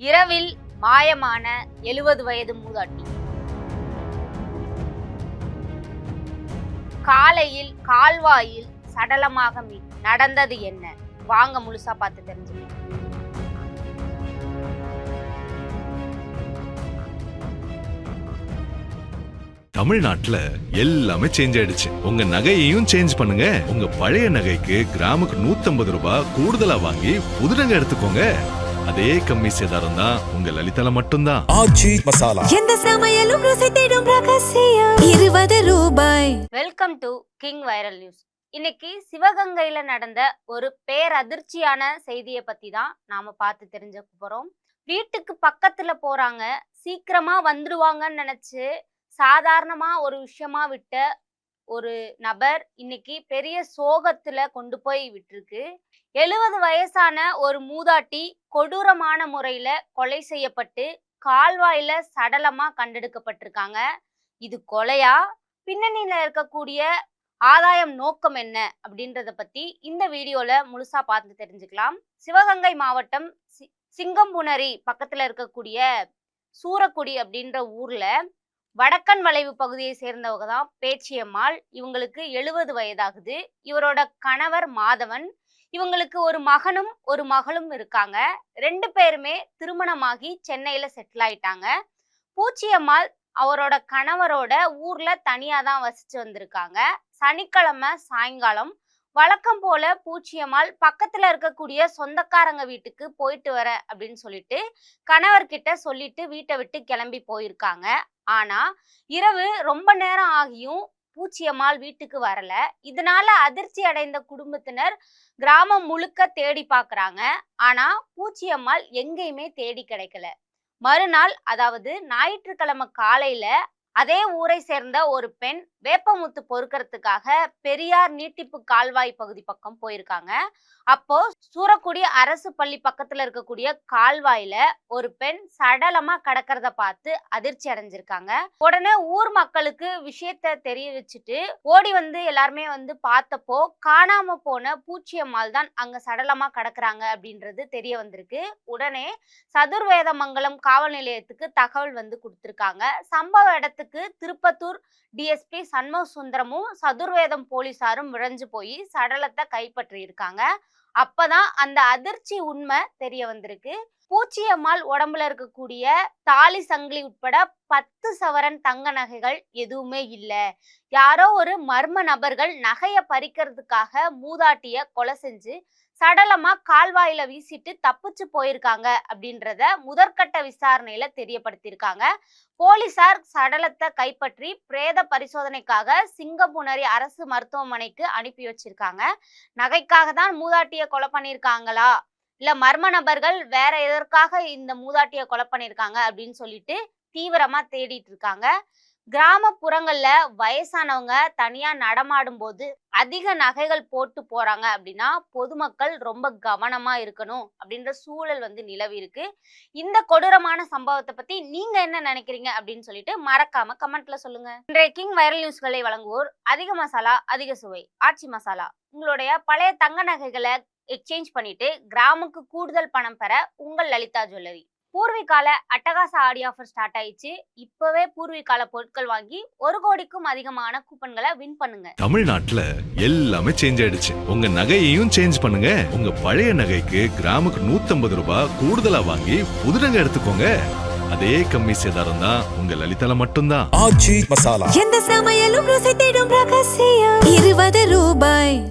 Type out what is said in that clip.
இரவில் மாயமான 70 வயது மூதாட்டி. காலையில் கால்வாயில் சடலமாக நடந்தது என்ன? வாங்க முழுசா பார்த்து தெரிஞ்சுக்கலாம். தமிழ்நாட்டுல எல்லாமே சேஞ்ச் ஆயிடுச்சு. உங்க நகையையும் சேஞ்ச் பண்ணுங்க. உங்க பழைய நகைக்கு கிராமுக்கு 150 ரூபாய் கூடுதலா வாங்கி புது நகை எடுத்துக்கோங்க. அதே கம்மி சேதாரம் தான் உங்க லலிதால மட்டும்தான். ஆச்சி மசாலா. எந்த சமையலும் ருசி தேடும் ரகசியம் 20 ரூபாய். Welcome to king viral news. இன்னைக்கு சிவகங்கையில நடந்த ஒரு பேரதிர்ச்சியான செய்தியை பத்தி தான் நாம பார்த்து தெரிஞ்சுக்க போறோம். வீட்டுக்கு பக்கத்துல போறாங்க, சீக்கிரமா வந்துடுவாங்கன்னு நினைச்சு சாதாரணமா ஒரு விஷயமா விட்ட ஒரு நபர் இன்னைக்கு பெரிய சோகத்துல கொண்டு போய் விட்டுருக்கு. 70 வயசான ஒரு மூதாட்டி கொடூரமான முறையில கொலை செய்யப்பட்டு கால்வாயில சடலமா கண்டெடுக்கப்பட்டிருக்காங்க. இது கொலையா? பின்னணியில இருக்கக்கூடிய ஆதாயம் நோக்கம் என்ன அப்படின்றத பத்தி இந்த வீடியோல முழுசா பார்த்து தெரிஞ்சுக்கலாம். சிவகங்கை மாவட்டம் சிங்கம்புணரி பக்கத்துல இருக்கக்கூடிய சூரக்குடி அப்படின்ற ஊர்ல வடக்கன் வளைவு பகுதியை சேர்ந்தவங்க தான் பேச்சியம்மாள். இவங்களுக்கு 70 வயதாகுது. இவரோட கணவர் மாதவன். இவங்களுக்கு ஒரு மகனும் ஒரு மகளும் இருக்காங்க. 2 பேருமே திருமணமாகி சென்னையில செட்டில் ஆயிட்டாங்க. பூச்சியம்மாள் அவரோட கணவரோட ஊர்ல தனியா தான் வசிச்சு வந்திருக்காங்க. சனிக்கிழமை சாயங்காலம் வழக்கம் போல பூச்சியம்மாள் பக்கத்துல இருக்கக்கூடிய சொந்தக்காரங்க வீட்டுக்கு போயிட்டு வர அப்படின்னு சொல்லிட்டு கணவர்கிட்ட சொல்லிட்டு வீட்டை விட்டு கிளம்பி போயிருக்காங்க. ஆனா இரவு ரொம்ப நேரம் ஆகியும் பூச்சியம்மாள் வீட்டுக்கு வரல. இதனால அதிர்ச்சி அடைந்த குடும்பத்தினர் கிராமம் முழுக்க தேடி பாக்குறாங்க. ஆனா பூச்சியம்மாள் எங்கேயுமே தேடி கிடைக்கல. மறுநாள், அதாவது ஞாயிற்றுக்கிழமை காலையில அதே ஊரை சேர்ந்த ஒரு பெண் வேப்பமுத்து பொறுக்கிறதுக்காக பெரியார் நீட்டிப்பு கால்வாய் பகுதி பக்கம் போயிருக்காங்க. அப்போ சூரக்குடி அரசு பள்ளி பக்கத்துல இருக்கக்கூடிய கால்வாயில ஒரு பெண் சடலமா கிடக்கிறத பார்த்து அதிர்ச்சி அடைஞ்சிருக்காங்க. உடனே ஊர் மக்களுக்கு விஷயத்த தெரிய வச்சுட்டு ஓடி வந்து எல்லாருமே வந்து பார்த்தப்போ காணாம போன பூச்சியம்மாள் தான் அங்க சடலமா கிடக்குறாங்க அப்படின்றது தெரிய வந்திருக்கு. உடனே சதுர்வேதமங்கலம் காவல் நிலையத்துக்கு தகவல் வந்து கொடுத்திருக்காங்க. சம்பவ இடத்துக்கு திருப்பத்தூர் டிஎஸ்பி சண்முக சுந்தரமும் சதுர்வேதம் போலீசாரும் விரைஞ்சு போய் சடலத்தை கைப்பற்றி இருக்காங்க. அப்பதான் அந்த அதிர்ச்சி உண்மை தெரிய வந்திருக்கு. பூச்சியம்மாள் உடம்புல இருக்கக்கூடிய தாலி சங்கிலி உட்பட 10 சவரன் தங்க நகைகள் எதுவுமே இல்ல. யாரோ ஒரு மர்ம நபர்கள் நகைய பறிக்கிறதுக்காக மூதாட்டிய கொலை செஞ்சு சடலமா கால்வாயில வீசிட்டு தப்பிச்சு போயிருக்காங்க அப்படின்றத முதற்கட்ட விசாரணையில தெரியப்படுத்தியிருக்காங்க. போலீசார் சடலத்தை கைப்பற்றி பிரேத பரிசோதனைக்காக சிங்கம்புணரி அரசு மருத்துவமனைக்கு அனுப்பி வச்சிருக்காங்க. நகைக்காக தான் மூதாட்டிய கொலை பண்ணியிருக்காங்களா, இல்ல மர்ம நபர்கள் வேற எதற்காக இந்த மூதாட்டிய கொலை பண்ணியிருக்காங்க அப்படின்னு சொல்லிட்டு தீவிரமா தேடிட்டு இருக்காங்க. கிராமப்புறங்கள்ல வயசானவங்க தனியா நடமாடும் போது அதிக நகைகள் போட்டு போறாங்க அப்படின்னா பொதுமக்கள் ரொம்ப கவனமா இருக்கணும் அப்படின்ற சூழல் வந்து நிலவி இருக்கு. இந்த கொடூரமான சம்பவத்தை பத்தி நீங்க என்ன நினைக்கிறீங்க அப்படின்னு சொல்லிட்டு மறக்காம கமெண்ட்ல சொல்லுங்க. இன்றைய கிங் வைரல் நியூஸ்களை வழங்குவோர் அதிக மசாலா அதிக சுவை ஆச்சி மசாலா. உங்களுடைய பழைய தங்க நகைகளை எக்ஸ்சேஞ்ச் பண்ணிட்டு கிராமுக்கு கூடுதல் பணம் பெற உங்கள் லலிதா ஜுவல்லரி. பூர்விகால அட்டகாச ஆடி ஆஃபர் ஸ்டார்ட் ஆயிடுச்சு. இப்பவே பூர்விகால பொருட்கள் வாங்கி 1 கோடிக்கும் அதிகமான கூப்பன்களை வின் பண்ணுங்க. தமிழ்நாட்டுல எல்லாமே சேஞ்ச் ஆயிடுச்சு. உங்க நகையையும் சேஞ்ச் பண்ணுங்க. உங்க பழைய நகைக்கு கிராமுக்கு 150 ரூபாய் கூடுதலா வாங்கி புது நகை எடுத்துக்கோங்க. அதே கம்மி சேதாரம் தான் உங்க லலிதால மட்டும்தான். ஆச்சி மசாலா. எந்த சமையலும் ருசி தேடும் ரகசியம் 20 ரூபாய்.